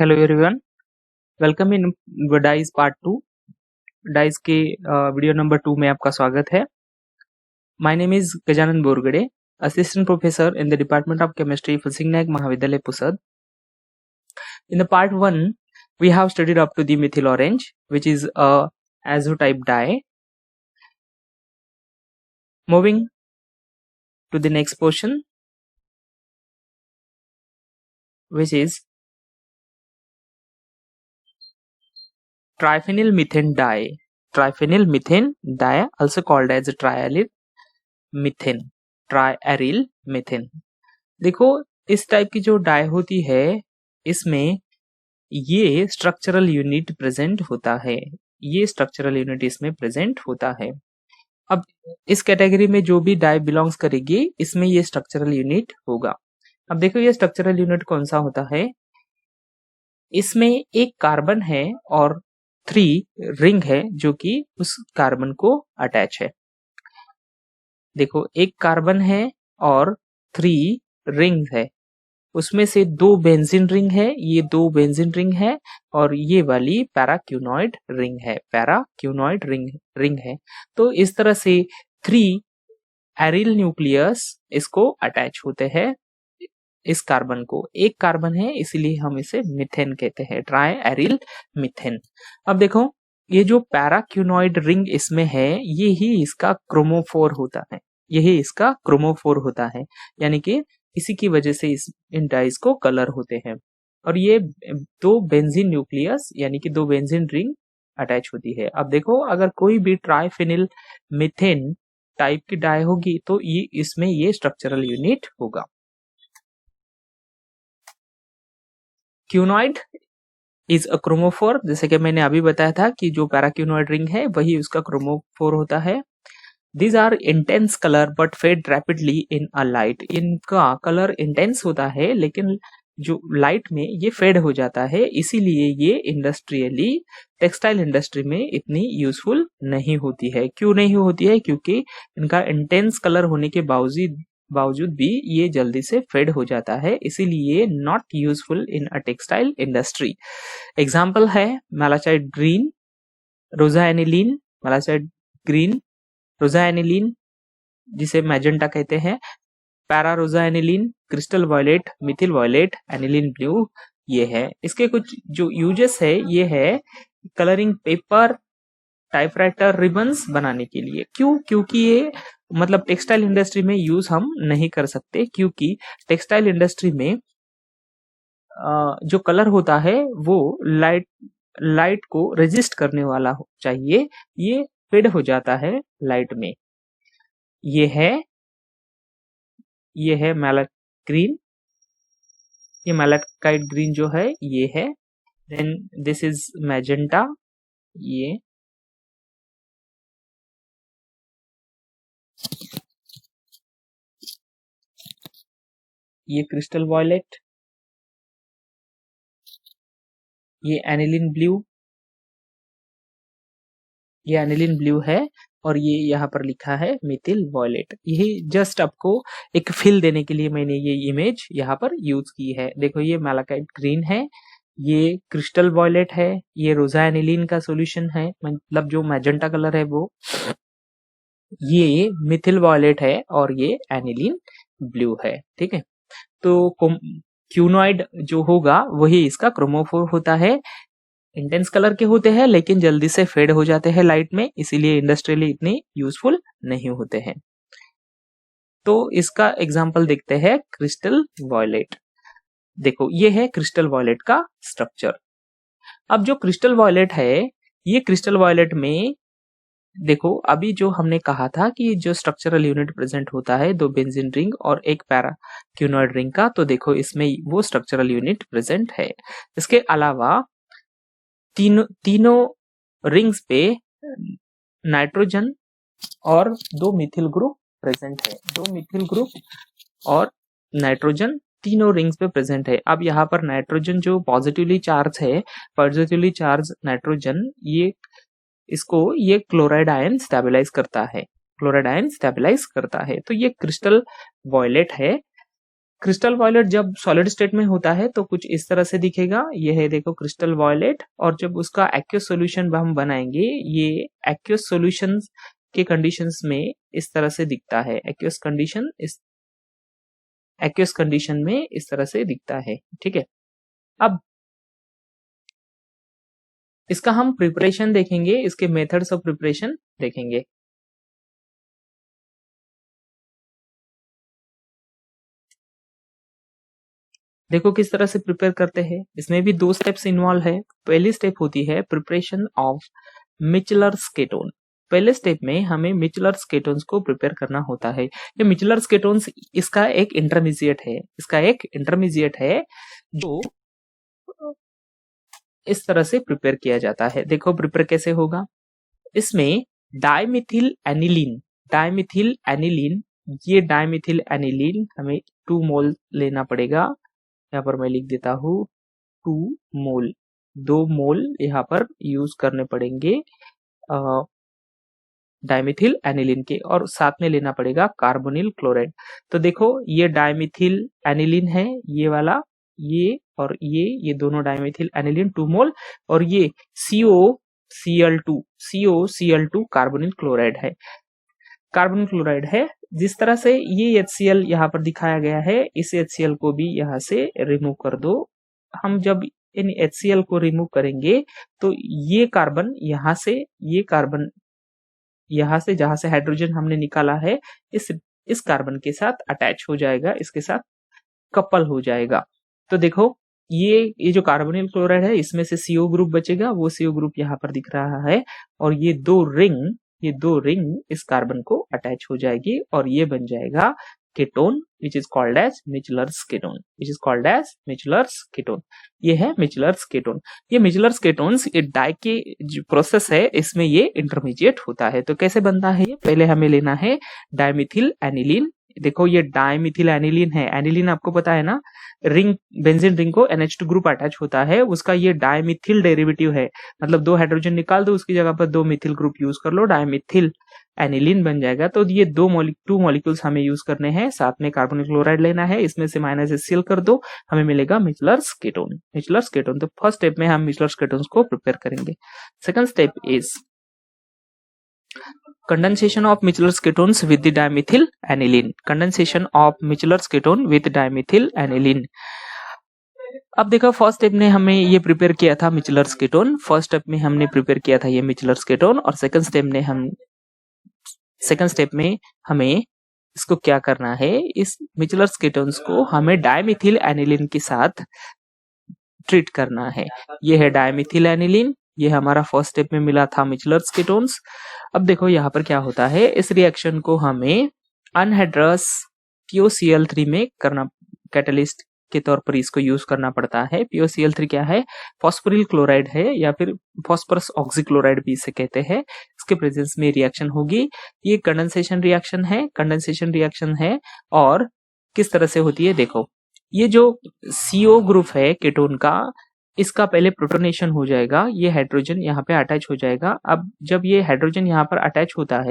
Hello everyone, welcome in dice part 2। Dice के video number 2 में आपका स्वागत है। My name is Gajanan Borgade, assistant professor in the department of chemistry, Phusing Naik Mahavidyalaya Pusad. In the part 1 we have studied up to the methyl orange, which is a azo-type dye. Moving to the next portion, which is triphenyl methane dye. Triphenyl methane dye, also called as triaryl methane. triaryl methane. देखो, इस type की जो die होती है, इसमें ये structural unit present होता है। ये स्ट्रक्चरल यूनिट इसमें प्रेजेंट होता है। अब इस कैटेगरी में जो भी डाई बिलोंग्स करेगी, इसमें ये स्ट्रक्चरल यूनिट होगा। अब देखो, ये स्ट्रक्चरल यूनिट कौन सा होता है। इसमें एक कार्बन है और 3 रिंग है जो कि उस कार्बन को अटैच है। देखो, एक कार्बन है और 3 रिंग है, उसमें से 2 बेंजीन रिंग है, ये 2 बेंजीन रिंग है और ये वाली पैराक्यूनॉइड रिंग है। पैराक्यूनॉइड रिंग है। तो इस तरह से 3 एरिल न्यूक्लियस इसको अटैच होते हैं। इस कार्बन को एक कार्बन है, इसीलिए हम इसे मीथेन कहते हैं, ट्राई एरिल मीथेन। अब देखो, ये जो पैराक्यूनॉइड रिंग इसमें है, ये ही इसका क्रोमोफोर होता है। यही इसका क्रोमोफोर होता है, यानी कि इसी की वजह से इन डाइज को कलर होते हैं। और ये 2 बेंजीन न्यूक्लियस यानी कि 2 बेंजीन रिंग अटैच होती है। अब देखो, अगर कोई भी ट्राइफेनिल मीथेन टाइप की डाई होगी तो ये इसमें ये स्ट्रक्चरल यूनिट होगा। क्यूनॉइड इज अ क्रोमोफोर, जैसे कि मैंने अभी बताया था कि जो पैराक्यूनॉइड रिंग है वही उसका क्रोमोफोर होता है। These are intense color but fade rapidly in a light. इनका कलर इंटेंस होता है लेकिन जो लाइट में ये फेड हो जाता है, इसीलिए ये इंडस्ट्रियली टेक्सटाइल इंडस्ट्री में इतनी यूजफुल नहीं होती है। क्यों नहीं होती है? क्योंकि इनका इंटेंस कलर होने के बावजूद भी ये जल्दी से फेड हो जाता है, इसीलिए not useful in a textile industry. Example है malachite green, rosa aniline, malachite green, rosa aniline जिसे मैजेंटा कहते हैं, para rosa aniline, crystal violet, methyl violet, aniline blue, ये है। इसके कुछ जो यूजेस है, ये है कलरिंग पेपर, टाइपराइटर, रिबन्स बनाने के लिए। क्यों? क्योंकि ये मतलब टेक्सटाइल इंडस्ट्री में यूज हम नहीं कर सकते, क्योंकि टेक्सटाइल इंडस्ट्री में जो कलर होता है वो लाइट को रेजिस्ट करने वाला चाहिए, ये फेड हो जाता है लाइट में। ये है मैलाट ग्रीन, ये मैलाकाइट ग्रीन जो है ये है। देन दिस इज मैजेंटा, ये क्रिस्टल वॉयलेट, ये एनिलीन ब्लू, ये एनिलीन ब्लू है और ये यहाँ पर लिखा है मिथिल वॉयलेट। यही जस्ट आपको एक फील देने के लिए मैंने ये इमेज यहाँ पर यूज की है। देखो, ये मैलाकाइट ग्रीन है, ये क्रिस्टल वॉयलेट है, ये रोजा एनिलीन का सॉल्यूशन है, मतलब जो मैजेंटा कलर है वो, ये मिथिल वॉयलेट है और ये एनिलीन ब्लू है। ठीक है, तो क्यूनॉइड जो होगा वही इसका क्रोमोफोर होता है। इंटेंस कलर के होते हैं लेकिन जल्दी से फेड हो जाते हैं लाइट में, इसीलिए इंडस्ट्रियली इतने यूजफुल नहीं होते हैं। तो इसका एग्जांपल देखते हैं क्रिस्टल वॉयलेट। देखो, ये है क्रिस्टल वॉयलेट का स्ट्रक्चर। अब जो क्रिस्टल वॉयलेट है, ये क्रिस्टल वॉयलेट में देखो, अभी जो हमने कहा था कि जो स्ट्रक्चरल यूनिट प्रेजेंट होता है 2 बेंजीन रिंग और एक पैराक्यूनॉइड रिंग का, तो देखो इसमें वो स्ट्रक्चरल यूनिट प्रेजेंट है। इसके अलावा तीनों रिंग्स पे नाइट्रोजन और 2 मिथिल ग्रुप प्रेजेंट है। 2 मिथिल ग्रुप और नाइट्रोजन तीनों रिंग्स पे प्रेजेंट है। अब यहाँ पर नाइट्रोजन जो पॉजिटिवली चार्ज है, पॉजिटिवली चार्ज नाइट्रोजन, ये क्लोराइड आयन स्टेबलाइज करता है, क्लोराइड आयन स्टेबलाइज करता है। तो ये क्रिस्टल वॉयलेट है। क्रिस्टल वॉयलेट जब सॉलिड स्टेट में होता है तो कुछ इस तरह से दिखेगा। ये है देखो क्रिस्टल वॉयलेट, और जब उसका एक्वस सॉल्यूशन हम बनाएंगे, ये एक्वस सॉल्यूशन के कंडीशंस में इस तरह से दिखता है। एक्वस कंडीशन में इस तरह से दिखता है। ठीक है, अब इसका हम प्रिपरेशन देखेंगे, इसके मेथड्स ऑफ प्रिपरेशन देखेंगे। देखो किस तरह से प्रिपेयर करते हैं। इसमें भी 2 स्टेप्स इन्वॉल्व है। पहली स्टेप होती है प्रिपरेशन ऑफ मिचलर्स केटोन। पहले स्टेप में हमें मिचलर्स केटोन्स को प्रिपेयर करना होता है। ये मिचलर्स केटोन्स इसका एक इंटरमीडिएट है जो इस तरह से प्रिपेयर किया जाता है। देखो प्रिपेयर कैसे होगा। इसमें डाइमिथिल एनिलीन, ये डाइमिथिल एनिलीन हमें 2 मोल लेना पड़ेगा। यहाँ पर मैं लिख देता हूँ 2 मोल, 2 मोल यहाँ पर यूज करने पड़ेंगे डाइमिथिल एनिलीन के, और साथ में लेना पड़ेगा कार्बोनिल क्लोराइड। तो देखो ये डाइमिथिल एनिलीन है, ये वाला, ये और ये दोनों डाइमिथिल एनिलीन 2 मोल, और ये COCl2 कार्बोनिल क्लोराइड है। जिस तरह से ये HCl यहाँ पर दिखाया गया है, इस HCl को भी यहाँ से रिमूव कर दो। हम जब इन HCl को रिमूव करेंगे तो ये कार्बन यहाँ से जहां से हाइड्रोजन हमने निकाला है, इस कार्बन के साथ अटैच हो जाएगा, इसके साथ कपल हो जाएगा। तो देखो ये जो कार्बोनिल क्लोराइड है, इसमें से CO ग्रुप बचेगा, वो CO ग्रुप यहाँ पर दिख रहा है, और ये दो रिंग इस कार्बन को अटैच हो जाएगी, और ये बन जाएगा ketone which is called as Michler's ketone। ये है Michler's ketone। ये Michler's ketones ये डाई के जो प्रोसेस है, इसमें ये इंटरमीडिएट होता है। तो कैसे बनता है ये, पहले हमें लेना है डाइमिथिल एनिलीन। देखो ये डाइमिथिल एनिलीन है, एनिलीन आपको पता है ना, रिंग बेंजीन रिंग को NH2 ग्रुप अटैच होता है, उसका ये डाइमिथिल डेरिवेटिव है। मतलब 2 हाइड्रोजन निकाल दो, उसकी जगह पर 2 मिथिल ग्रुप यूज कर लो, डाइमिथिल एनिलीन बन जाएगा। तो ये 2 मॉलिक्यूल्स हमें यूज करने हैं, साथ में कार्बोनिल क्लोराइड लेना है, इसमें से -HCl कर दो, हमें मिलेगा मिचलर्स केटोन। तो फर्स्ट स्टेप में हम मिचलर्स केटोन्स को प्रिपेयर करेंगे। Second step is condensation of Michler's ketones with the dimethyl aniline। अब देखो फर्स्ट स्टेप ने हमें ये प्रिपेयर किया था मिचलर्स केटोन, ये मिचलर्स केटोन, और सेकंड स्टेप में हमें इसको क्या करना है, इस मिचलर्स केटोन्स को हमें डाइमिथिल एनिलीन के साथ ट्रीट करना है। ये है डाइमिथिल एनिलीन, ये हमारा फर्स्ट स्टेप में मिला था मिचलर्स केटोन्स। अब देखो यहाँ पर क्या होता है, इस रिएक्शन को हमें अनहाइड्रस POCl3 में करना, कैटलिस्ट के तौर पर इसको यूज करना पड़ता है। POCl3 क्या है, फॉस्फोरिल क्लोराइड है, या फिर फॉस्फोरस ऑक्सीक्लोराइड भी इसे कहते हैं। इसके प्रेजेंस में रिएक्शन होगी। ये कंडेंसेशन रिएक्शन है, और किस तरह से होती है देखो, ये जो CO ग्रुप है केटोन का, इसका पहले प्रोटोनेशन हो जाएगा, ये हाइड्रोजन यहाँ पे अटैच हो जाएगा। अब जब ये हाइड्रोजन यहाँ पर अटैच होता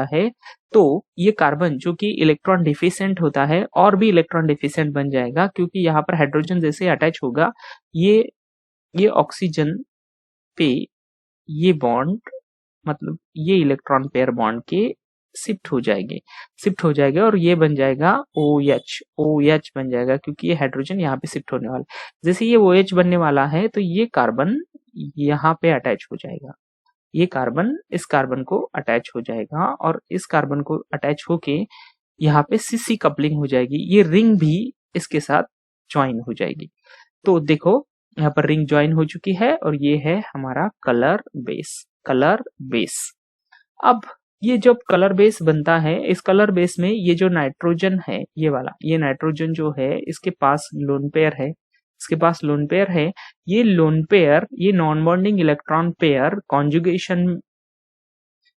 है, तो ये कार्बन जो कि इलेक्ट्रॉन डिफिशिएंट होता है, और भी इलेक्ट्रॉन डिफिशिएंट बन जाएगा, क्योंकि यहाँ पर हाइड्रोजन जैसे अटैच होगा, ये ऑक्सीजन पे ये बॉन्ड, मतलब ये इलेक्ट्रॉन पेयर बॉन्ड के शिफ्ट हो जाएगा, और ये बन जाएगा OH बन जाएगा, क्योंकि ये हाइड्रोजन यहाँ पे शिफ्ट होने वाला है। जैसे ये OH बनने वाला है, तो ये कार्बन यहाँ पे अटैच हो जाएगा, ये कार्बन इस कार्बन को अटैच हो जाएगा, और इस कार्बन को अटैच होके यहाँ पे CC कपलिंग हो जाएगी, ये रिंग भी इसके साथ ज्वाइन हो जाएगी। तो देखो यहाँ पर रिंग ज्वाइन हो चुकी है, और ये है हमारा कलर बेस। अब ये जब कलर बेस बनता है, इस कलर बेस में ये जो नाइट्रोजन है, ये वाला, ये नाइट्रोजन जो है, इसके पास लोन पेयर है, ये लोन पेयर, ये non bonding electron pair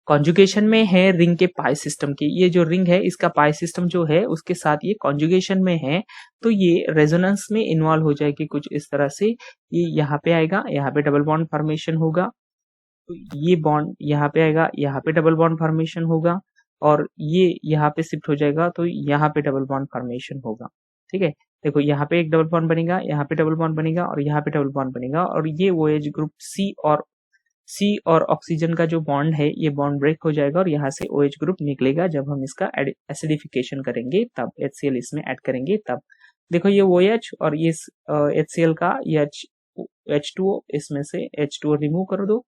conjugation में है रिंग के पाई सिस्टम की। ये जो रिंग है, इसका पाई सिस्टम जो है, उसके साथ ये कॉन्जुगेशन में है, तो ये रेजोनेंस में इन्वॉल्व हो जाएगी कुछ इस तरह से। ये यहाँ पे आएगा, यहाँ पे डबल बॉन्ड फॉर्मेशन होगा, तो ये बॉन्ड यहाँ पे आएगा, यहाँ पे डबल बॉन्ड फॉर्मेशन होगा, और ये यहाँ पे शिफ्ट हो जाएगा तो यहाँ पे डबल बॉन्ड फॉर्मेशन होगा। ठीक है, देखो यहाँ पे एक डबल बॉन्ड बनेगा, यहाँ पे डबल बॉन्ड बनेगा और यहाँ पे डबल बॉन्ड बनेगा, और ये OH ग्रुप सी और ऑक्सीजन का जो बॉन्ड है ये बॉन्ड ब्रेक हो जाएगा और यहाँ से OH ग्रुप निकलेगा। जब हम इसका एसिडिफिकेशन करेंगे तब HCl इसमें ऐड करेंगे तब। देखो ये OH और ये HCl का ये H2O, इसमें से H2O रिमूव कर दो,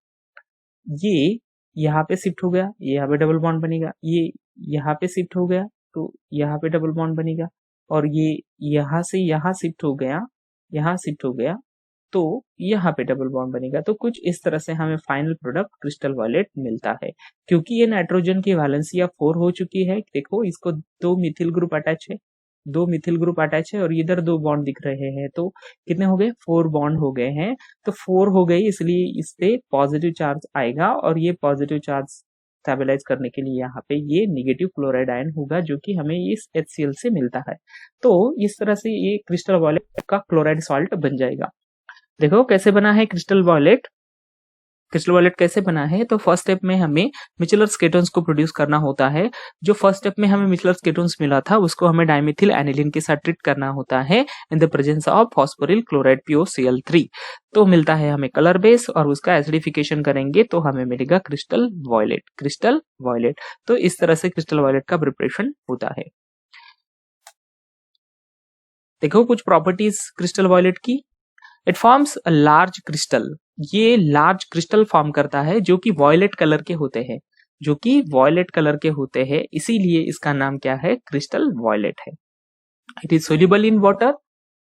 ये यहाँ पे शिफ्ट हो गया, ये यहाँ पे डबल बॉन्ड बनेगा, ये यहाँ पे शिफ्ट हो गया तो यहाँ पे डबल बॉन्ड बनेगा, और ये यहाँ से यहाँ शिफ्ट हो गया, यहाँ शिफ्ट हो गया तो यहाँ पे डबल बॉन्ड बनेगा। तो कुछ इस तरह से हमें फाइनल प्रोडक्ट क्रिस्टल वॉयलेट मिलता है। क्योंकि ये नाइट्रोजन की वैलेंसी अब 4 हो चुकी है, देखो इसको 2 मिथिल ग्रुप अटैच है, 2 मिथिल ग्रुप अटैच है और इधर 2 बॉन्ड दिख रहे हैं, तो कितने हो गए, 4 बॉन्ड हो गए हैं। तो 4 हो गई, इसलिए इस पे पॉजिटिव चार्ज आएगा और ये पॉजिटिव चार्ज स्टेबलाइज करने के लिए यहाँ पे ये नेगेटिव क्लोराइड आयन होगा जो कि हमें इस HCl से मिलता है। तो इस तरह से ये क्रिस्टल वॉयलेट का क्लोराइड सॉल्ट बन जाएगा। देखो कैसे बना है क्रिस्टल वॉयलेट। क्रिस्टल वॉयलेट कैसे बना है, तो फर्स्ट स्टेप में हमें मिचेलर्स केटोन्स को प्रोड्यूस करना होता है। जो फर्स्ट स्टेप में हमें मिचेलर्स केटोन्स मिला था उसको हमें डाइमेथिल एनिलीन के साथ ट्रीट करना होता है in the presence of phosphoryl chloride POCl3। तो मिलता है हमें कलर बेस और उसका एसिडिफिकेशन करेंगे तो हमें मिलेगा क्रिस्टल वॉयलेट। क्रिस्टल वॉयलेट, तो इस तरह से क्रिस्टल वॉयलेट का प्रिपरेशन होता है। देखो कुछ प्रॉपर्टीज क्रिस्टल वॉयलेट की। It forms a large crystal, ये लार्ज क्रिस्टल फॉर्म करता है जो कि वॉयलेट कलर के होते हैं, जो कि वॉयलेट कलर के होते हैं, इसीलिए इसका नाम क्या है, क्रिस्टल वॉयलेट है। It is soluble in water,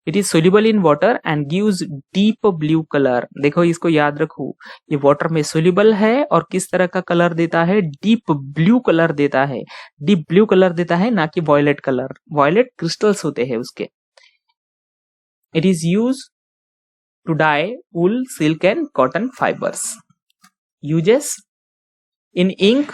it is soluble in water and gives deep blue colour. देखो इसको याद रखो, ये वाटर में सोल्यूबल है और किस तरह का कलर देता है, डीप ब्लू कलर देता है। डीप ब्लू कलर देता है, ना कि वॉयलेट कलर, वॉयलेट क्रिस्टल्स होते हैं उसके। It is use to dye wool, silk and cotton fibers. Uses in ink,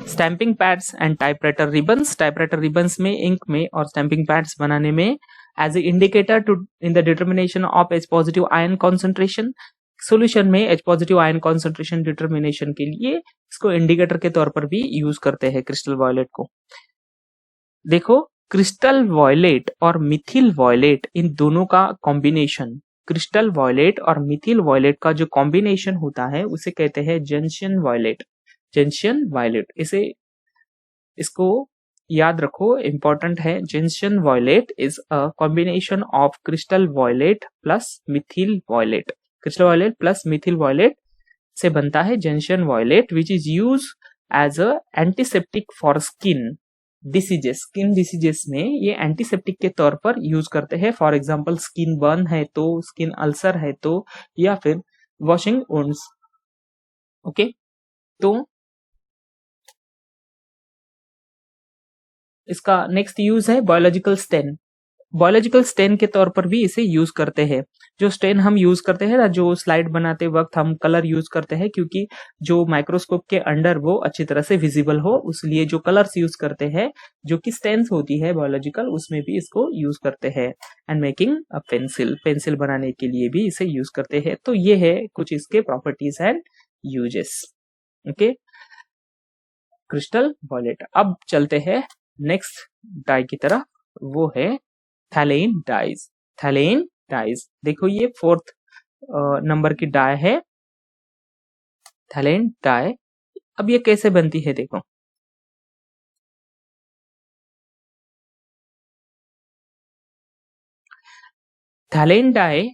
stamping pads and typewriter ribbons. Typewriter ribbons में ink में और stamping pads बनाने में as a indicator to in the determination of H positive ion concentration. Solution में H positive ion concentration determination के लिए इसको indicator के तौर पर भी यूज करते हैं क्रिस्टल वॉयलेट को। देखो क्रिस्टल वॉयलेट और मिथिल वॉयलेट, इन दोनों का कॉम्बिनेशन, क्रिस्टल वॉयलेट और मिथिल वॉयलेट का जो कॉम्बिनेशन होता है उसे कहते हैं जंक्शन वॉयलेट। जंक्शन वॉयलेट, इसको याद रखो, इंपॉर्टेंट है। Junction violet is a combination of crystal violet plus methyl violet. Crystal violet plus methyl violet से बनता है junction violet, which is use as a antiseptic for skin diseases. Skin diseases में ये antiseptic के तौर पर use करते हैं। फॉर एग्जांपल स्किन बर्न है तो, स्किन अल्सर है तो, या फिर वॉशिंग वुंड्स। ओके, तो इसका नेक्स्ट यूज है बायोलॉजिकल स्टेन। बायोलॉजिकल स्टेन के तौर पर भी इसे यूज करते हैं। जो स्टेन हम यूज करते हैं ना, जो स्लाइड बनाते वक्त हम कलर यूज करते हैं, क्योंकि जो माइक्रोस्कोप के अंडर वो अच्छी तरह से विजिबल हो, उसलिए जो कलर्स यूज करते हैं, जो कि स्टेन्स होती है बायोलॉजिकल, उसमें भी इसको यूज करते हैं। And making a pencil, pencil बनाने के लिए भी इसे यूज करते हैं। तो ये है कुछ इसके properties and uses. Okay, crystal violet. अब चलते हैं नेक्स्ट डाई की तरफ, वो है थैलेन डाइज। थैलेन डाइज, देखो ये 4th नंबर की डाई है, थैलेन डाई। अब ये कैसे बनती है, देखो थैलेन डाई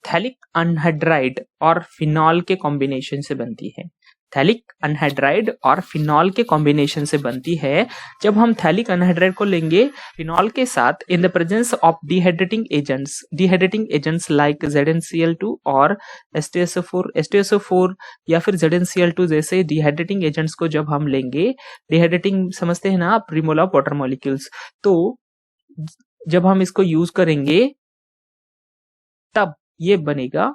थैलिक अनहाइड्राइड और फिनॉल के कॉम्बिनेशन से बनती है। थैलिक अनहाइड्राइड और फिनॉल के कॉम्बिनेशन से बनती है। जब हम थैलिक अनहाइड्राइड को लेंगे फिनॉल के साथ इन the presence of dehydrating agents like ZnCl2 और H2SO4 या फिर ZnCl2 जैसे डिहाइड्रेटिंग एजेंट्स को जब हम लेंगे, डिहाइड्रेटिंग समझते हैं ना आप, रिमूवल ऑफ वाटर मॉलिक्यूल्स, तो जब हम इसको यूज करेंगे तब ये बनेगा,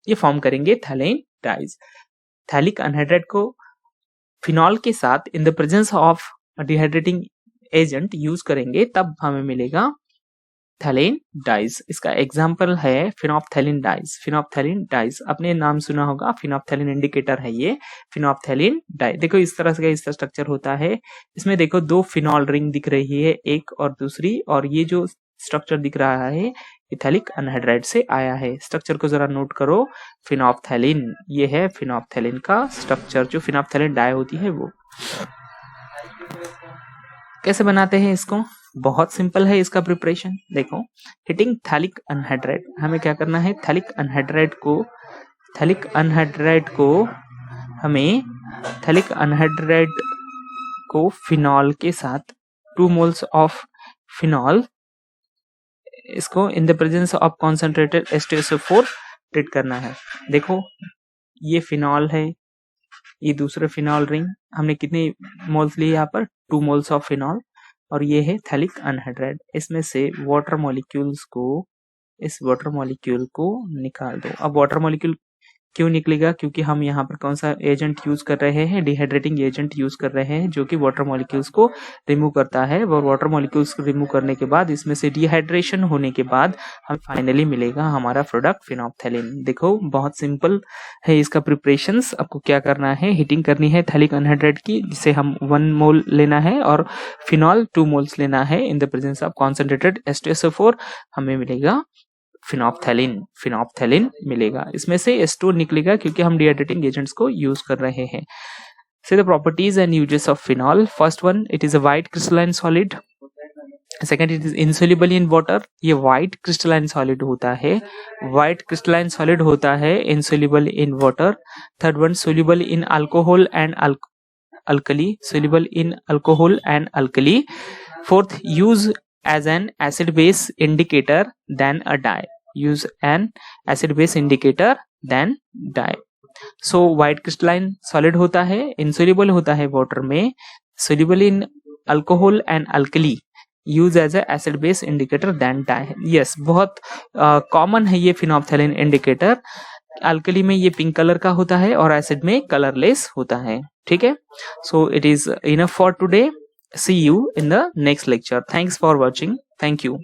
ये फॉर्म करेंगे थैलेन डाइज। थैलिक अनहाइड्राइड को फिनॉल के साथ इन the presence of dehydrating agent use करेंगे तब हमें मिलेगा फिनॉप्थैलीन डाइज, इसका एग्जाम्पल है फिनॉप्थैलीन डाइज। फिनॉप्थैलीन डाइज आपने नाम सुना होगा, फिनॉप्थैलीन इंडिकेटर है ये, फिनॉप्थैलीन डाइज। देखो इस तरह से इसका स्ट्रक्चर होता है। इसमें देखो 2 फिनॉल रिंग दिख रही है, एक और दूसरी, और ये जो स्ट्रक्चर दिख रहा है इथैलिक अनहाइड्राइड से आया है। स्ट्रक्चर को जरा नोट करो, फिनॉप्थैलीन, ये है फिनॉप्थैलीन का स्ट्रक्चर, जो फिनॉप्थैलीन डाई होती है वो। कैसे बनाते हैं इसको? बहुत सिंपल है इसका प्रिपरेशन। देखो, हीटिंग थैलिक अनहाइड्राइड, हमें क्या करना है, थैलिक अनहाइड्राइड को फिनॉल के साथ 2 मोल्स ऑफ फिनॉल, इसको इन the presence of concentrated H2SO4 treat करना है। देखो ये फिनॉल है, ये दूसरे फिनॉल रिंग, हमने कितने मोल्स लिए यहाँ पर, 2 मोल्स ऑफ फिनॉल, और ये है थैलिक अनहाइड्राइड। इसमें से वाटर मॉलिक्यूल्स को, इस वाटर मॉलिक्यूल को निकाल दो। अब वाटर मॉलिक्यूल क्यों निकलेगा? क्योंकि हम यहाँ पर कौन सा एजेंट यूज कर रहे हैं, डिहाइड्रेटिंग एजेंट यूज कर रहे हैं, जो कि वाटर मॉलिक्यूल्स को रिमूव करता है। और वाटर मॉलिक्यूल्स को रिमूव करने के बाद, इसमें से डिहाइड्रेशन होने के बाद हम फाइनली मिलेगा हमारा प्रोडक्ट फिनॉप्थैलीन। देखो बहुत सिंपल है इसका प्रिपरेशंस। आपको क्या करना है, हीटिंग करनी है थैलिक अनहाइड्राइड की, जिसे हम 1 मोल लेना है, और फिनॉल 2 मोल्स लेना है in the presence of concentrated H2SO4, हमें मिलेगा फिनॉप्थैलीन मिलेगा। इसमें से H2 निकलेगा क्योंकि हम डिहाइड्रेटिंग एजेंट्स को यूज कर रहे हैं। See the properties and uses of phenol. First one, it is a white crystalline solid. Second, it is insoluble in water. ये white crystalline solid होता है, insoluble in water. Third one, soluble in alcohol and alkali. Fourth, use as an acid base indicator than a dye. So white crystalline solid होता है, insoluble होता है water में, soluble in alcohol and alkali, use as a acid base indicator than dye. Yes, बहुत common है ये फिनॉप्थैलीन indicator. Alkali में ये पिंक कलर का होता है और एसिड में कलरलेस होता है। ठीक है, so it is enough for today. See you in the next lecture. Thanks for watching. Thank you.